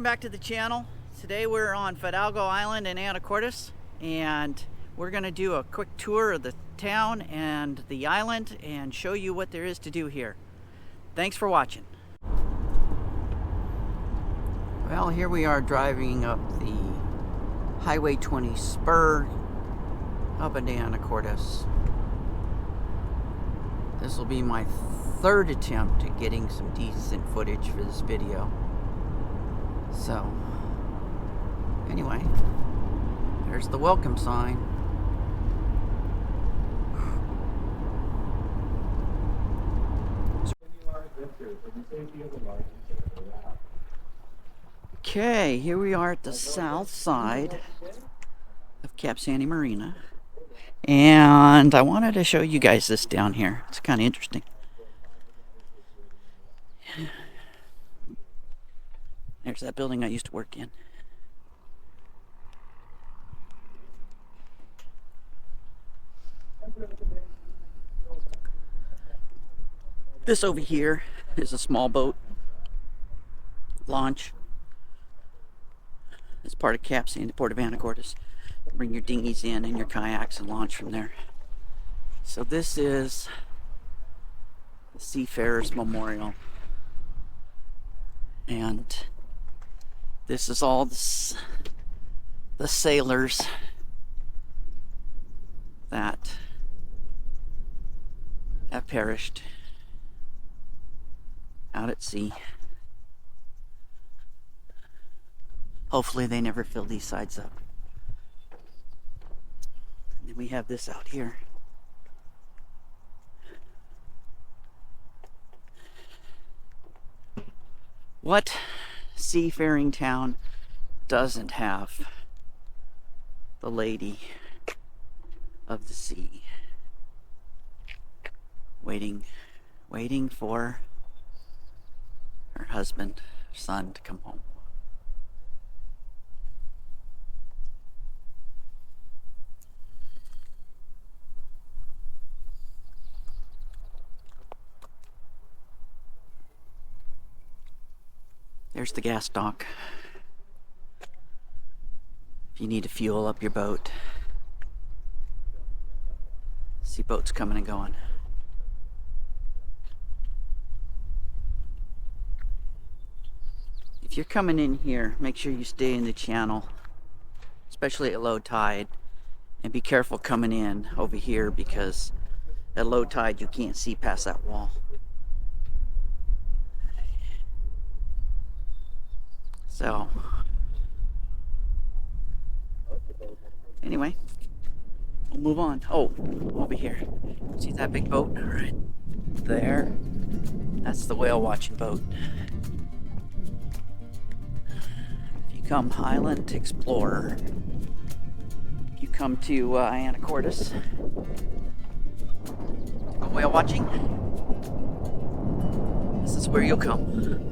Welcome back to the channel. Today we're on Fidalgo Island in Anacortes, and we're going to do a quick tour of the town and the island and show you what there is to do here. Thanks for watching. Well, here we are driving up the Highway 20 spur up into Anacortes. This will be my third attempt at getting some decent footage for this video. So, anyway, there's the welcome sign. Okay, here we are at the south side of Sante Marina, and I wanted to show you guys this down here. It's kind of interesting. There's that building I used to work in. This over here is a small boat launch. It's part of Sante, Port of Anacortes. Bring your dinghies in and your kayaks and launch from there. So this is the Seafarers Memorial. And this is all the sailors that have perished out at sea. Hopefully they never fill these sides up. And then we have this out here. What seafaring town doesn't have the Lady of the Sea waiting for her husband, son to come home? There's the gas dock. If you need to fuel up your boat. See boats coming and going. If you're coming in here, make sure you stay in the channel, especially at low tide, and be careful coming in over here because at low tide you can't see past that wall. So, anyway, we'll move on. Oh, over here. See that big boat? Right there. That's the whale watching boat. If you come Island Explorer, if you come to Anacortes, go whale watching, this is where you'll come.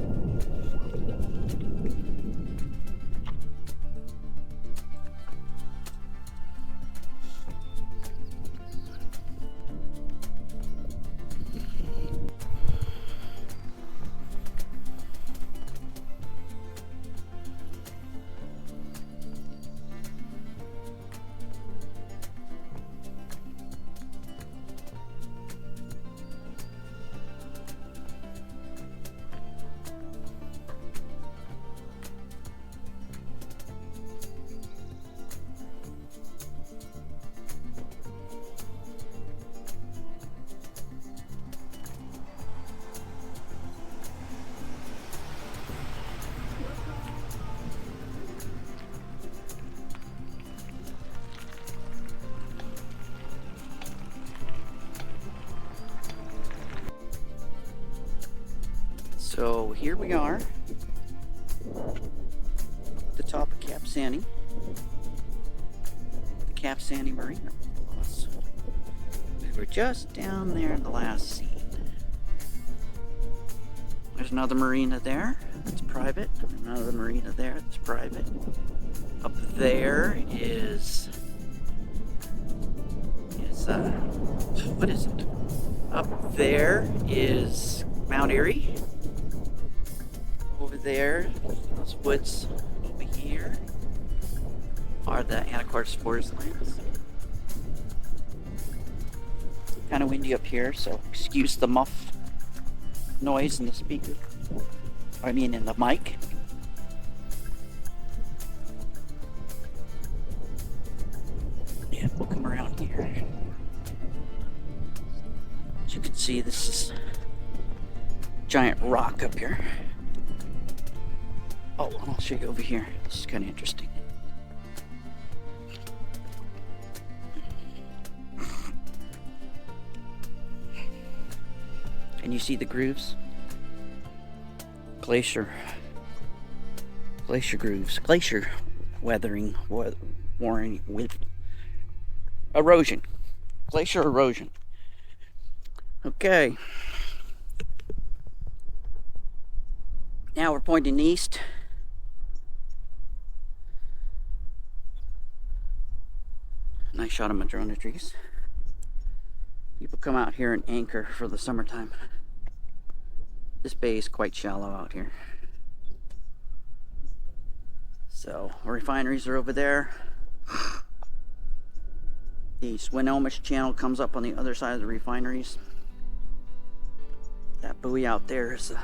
So here we are at the top of Sante, the Sante Marina. We were just down there in the last scene. There's another marina there that's private, another marina there that's private. Up there is what is it? Up there is Mount Erie. Over there Those woods over here are the Anacortes forest lands. Kind of windy up here, so excuse the muff noise in the speaker. I mean in the mic. And we'll come around here. As you can see, this is a giant rock up here. Oh, I'll show you over here. This is kind of interesting. And you see the grooves? Glacier grooves. Glacier weathering, warring with erosion. Glacier erosion. Okay. Now we're pointing east. Nice shot of madrona trees. People come out here and anchor for the summertime. This bay is quite shallow out here. So, refineries are over there. The Swinomish Channel comes up on the other side of the refineries. That buoy out there is the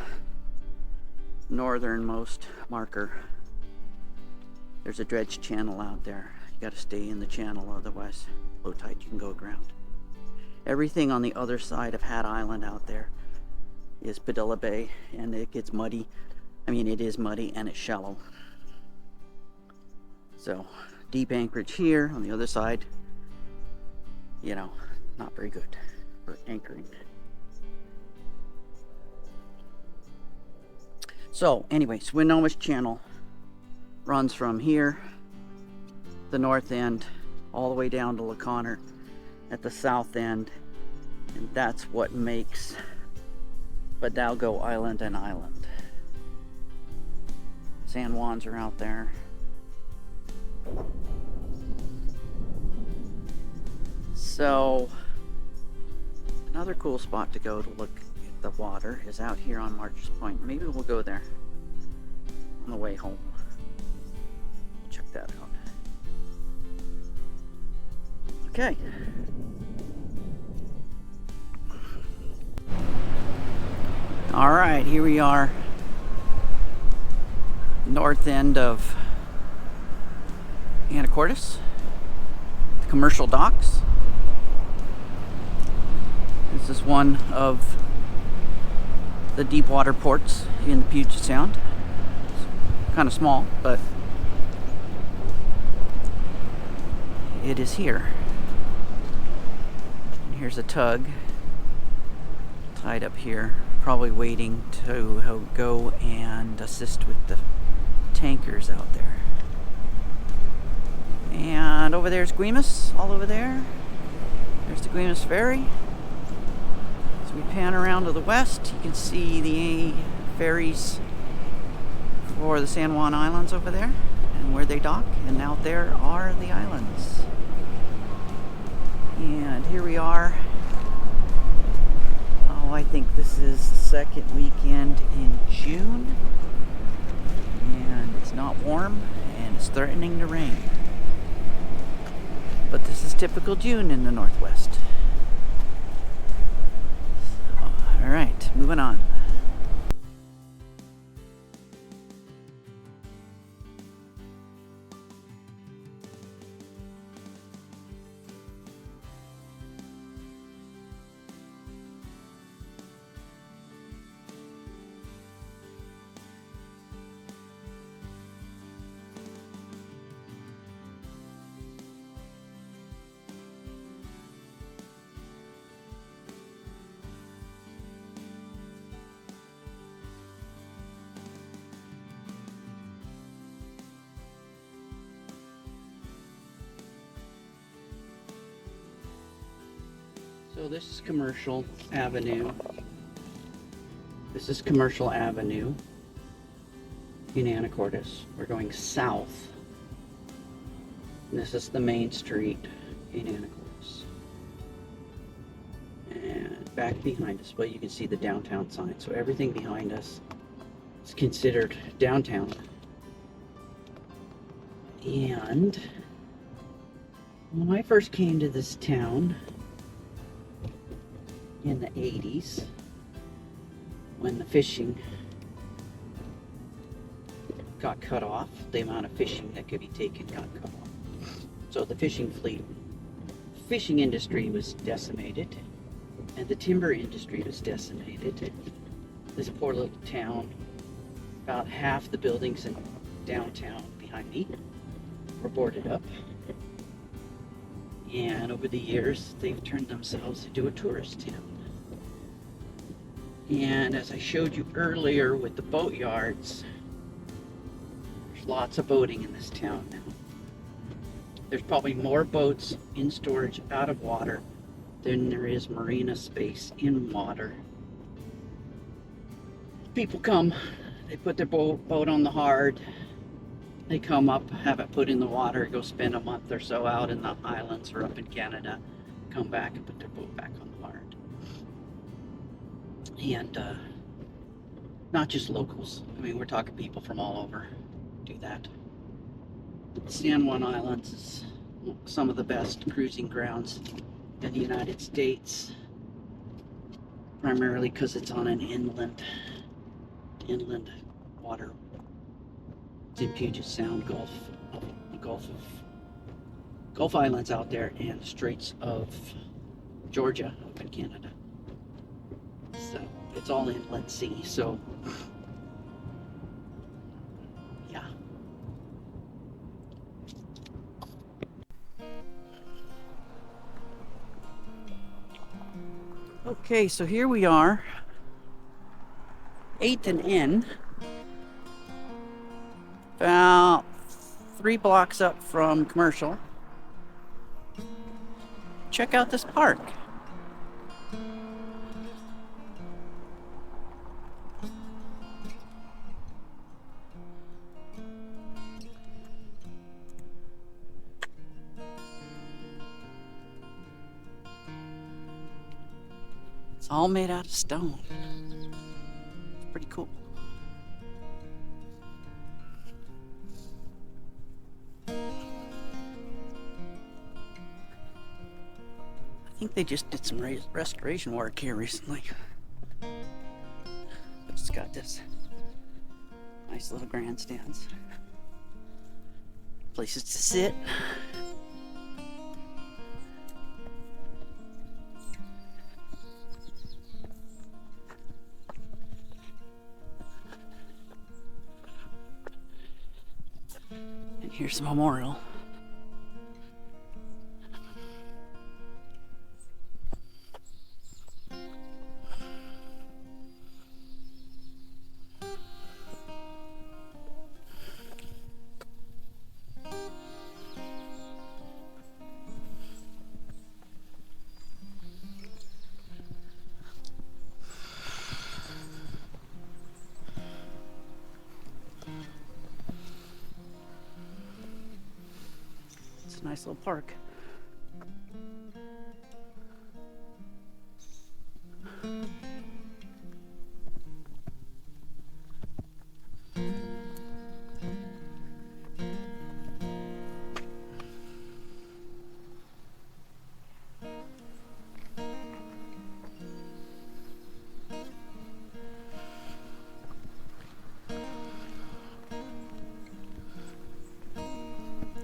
northernmost marker. There's a dredge channel out there. You gotta stay in the channel, otherwise low tide you can go aground. Everything on the other side of Hat Island out there is Padilla Bay, and it gets muddy. I mean, it is muddy and it's shallow. So, deep anchorage here on the other side, you know, not very good for anchoring. So, anyway, Swinomish Channel runs from here, the north end, all the way down to LaConner at the south end, and that's what makes Fidalgo Island an island. San Juans are out there. So, another cool spot to go to look at the water is out here on March's Point. Maybe we'll go there on the way home. Check that out. Okay. All right, here we are, north end of Anacortes, the commercial docks. This is one of the deep water ports in the Puget Sound. It's kind of small, but it is here. And here's a tug tied up here, probably waiting to go and assist with the tankers out there. And over there's Guimas, all over there. There's the Guimas Ferry. As we pan around to the west, you can see the ferries for the San Juan Islands over there and where they dock. And out there are the islands. And here we are. Oh, I think this is the second weekend in June. And it's not warm and it's threatening to rain. But this is typical June in the Northwest. All right, moving on. So this is Commercial Avenue. This is Commercial Avenue in Anacortes. We're going south. And this is the main street in Anacortes. And back behind us, well, you can see the downtown sign. So everything behind us is considered downtown. And when I first came to this town in the 80s, when the fishing got cut off, the amount of fishing that could be taken got cut off. So the fishing industry was decimated, and the timber industry was decimated. This poor little town, about half the buildings in downtown behind me were boarded up. And over the years, they've turned themselves into a tourist town. And as I showed you earlier with the boatyards, there's lots of boating in this town now. There's probably more boats in storage out of water than there is marina space in water. People come, they put their boat on the hard, they come up, have it put in the water, go spend a month or so out in the islands or up in Canada, come back and put their boat back on the hard. And not just locals. I mean, we're talking people from all over do that. San Juan Islands is some of the best cruising grounds in the United States, primarily because it's on an inland water. It's in Puget Sound, Gulf Islands out there, and the Straits of Georgia up in Canada. So it's all inland sea. So yeah. Okay, so here we are, 8th and N, about 3 blocks up from Commercial. Check out this park. It's all made out of stone. It's pretty cool. I think they just did some restoration work here recently. But it's got this nice little grandstands, places to sit. And here's the memorial. It's a nice little park.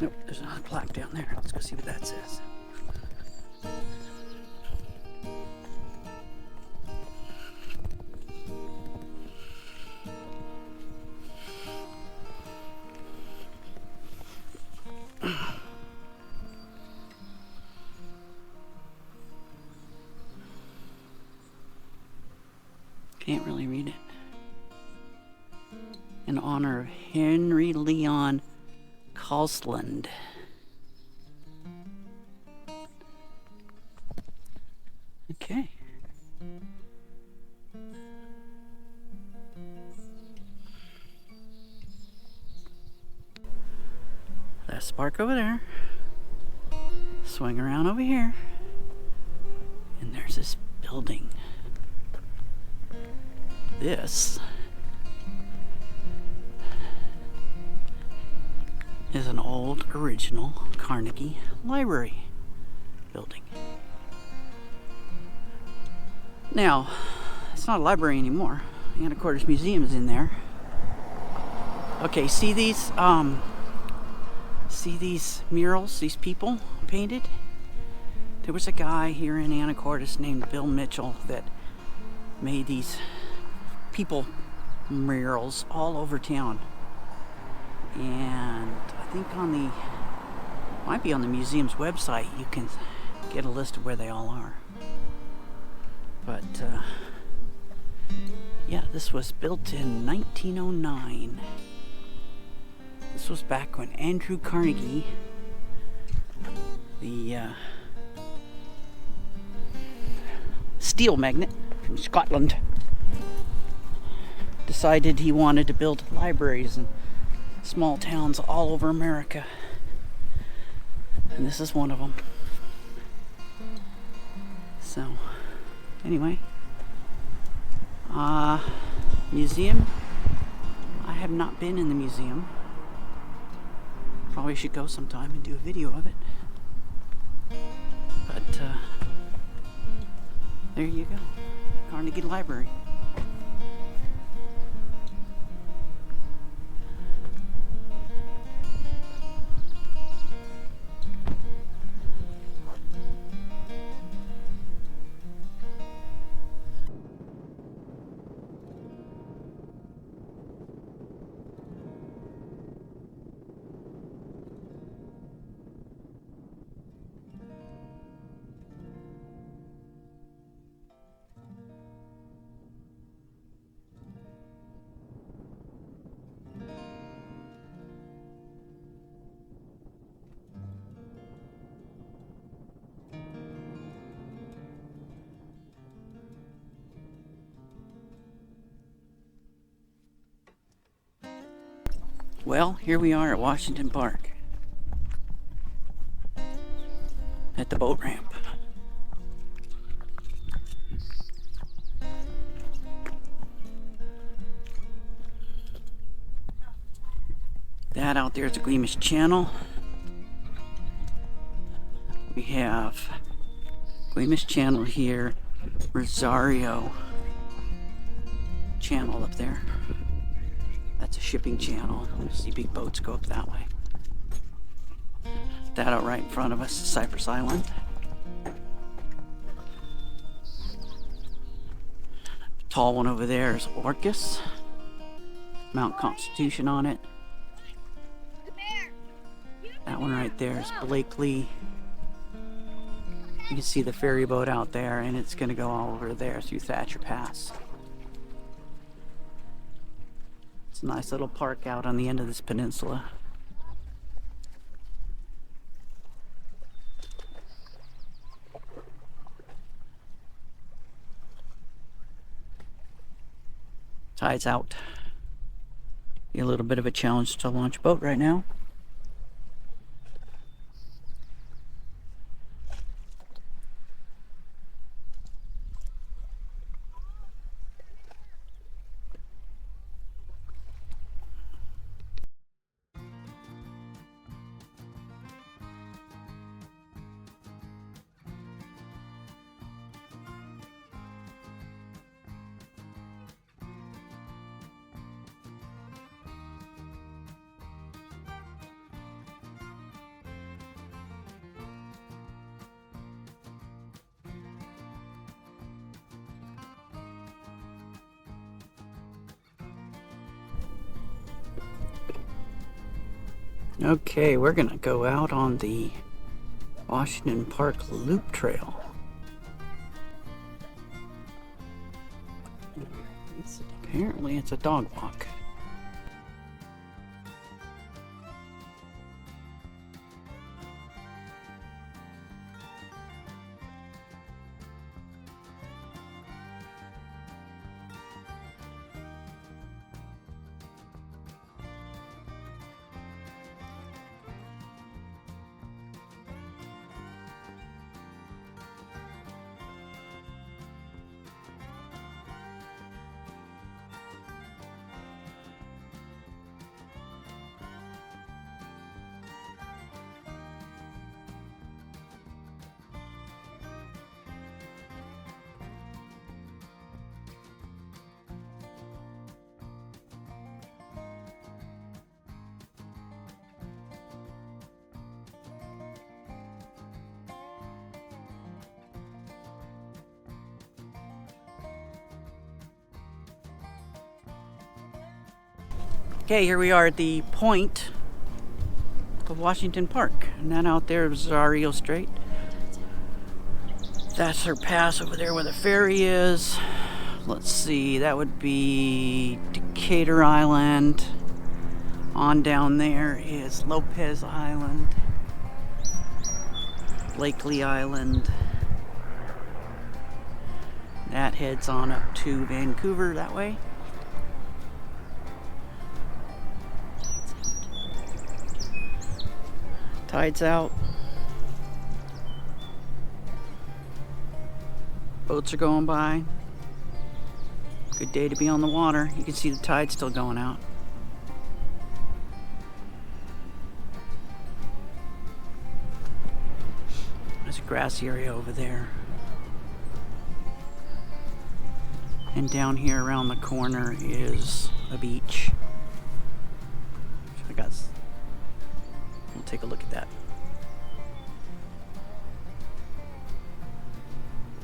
Nope, there's another plaque down there. Let's go see what that says. Can't really read it. In honor of Henry Leon Causland. Okay. That's the park over there. Swing around over here. And there's this building. This is an old original Carnegie Library building. Now, it's not a library anymore. Anacortes Museum is in there. Okay, see these murals, these people painted? There was a guy here in Anacortes named Bill Mitchell that made these people murals all over town. And I think might be on the museum's website, you can get a list of where they all are. But yeah, this was built in 1909. This was back when Andrew Carnegie, the steel magnate from Scotland, decided he wanted to build libraries in small towns all over America. And this is one of them. So, anyway, museum. I have not been in the museum. Probably should go sometime and do a video of it. But there you go, Carnegie Library. Well, here we are at Washington Park, at the boat ramp. That out there is the Gleamish Channel. We have Gleamish Channel here, Rosario Channel up there. That's a shipping channel. You see big boats go up that way. That out right in front of us is Cypress Island. The tall one over there is Orcas. Mount Constitution on it. That one right there is Blakely. You can see the ferry boat out there, and it's going to go all over there through Thatcher Pass. It's a nice little park out on the end of this peninsula. Tide's out. Be a little bit of a challenge to launch a boat right now. Okay, we're gonna go out on the Washington Park Loop Trail. Apparently it's a dog walk. Okay, here we are at the point of Washington Park. And that out there is Zario Strait. That's her pass over there where the ferry is. Let's see, that would be Decatur Island. On down there is Lopez Island, Blakely Island. That heads on up to Vancouver that way. Tide's out. Boats are going by. Good day to be on the water. You can see the tide still going out. There's a grassy area over there. And down here around the corner is a beach. We'll take a look at that.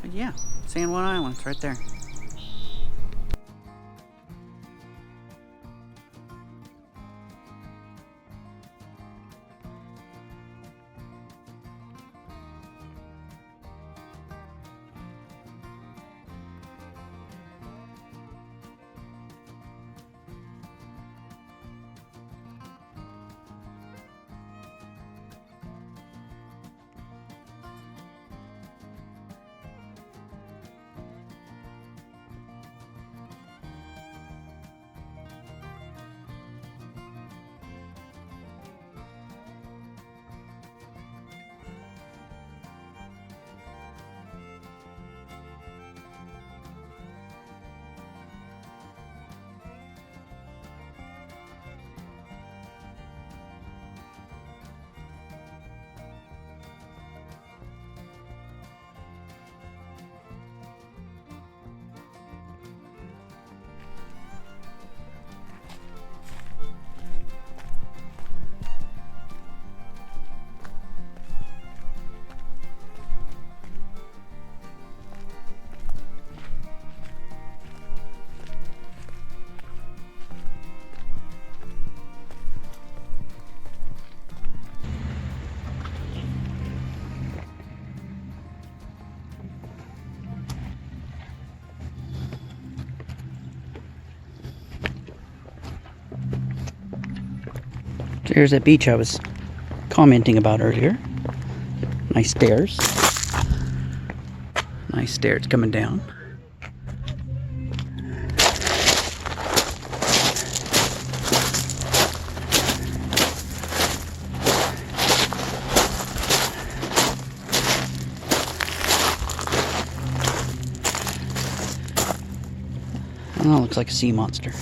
But yeah, San Juan Island, it's right there. Here's that beach I was commenting about earlier. Nice stairs. Nice stairs coming down. Oh, looks like a sea monster.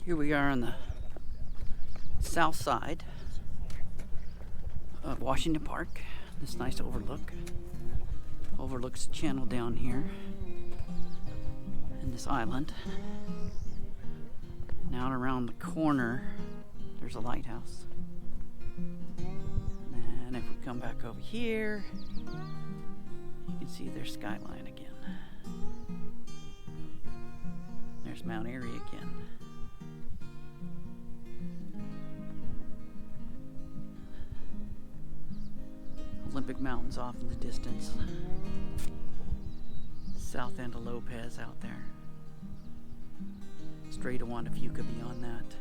Here we are on the south side of Washington Park. This nice overlook. Overlooks the channel down here and this island. And out around the corner, there's a lighthouse. And if we come back over here, you can see their skyline again. There's Mount Airy again. Olympic Mountains off in the distance. South end of Lopez out there. Strait of Juan de Fuca beyond that.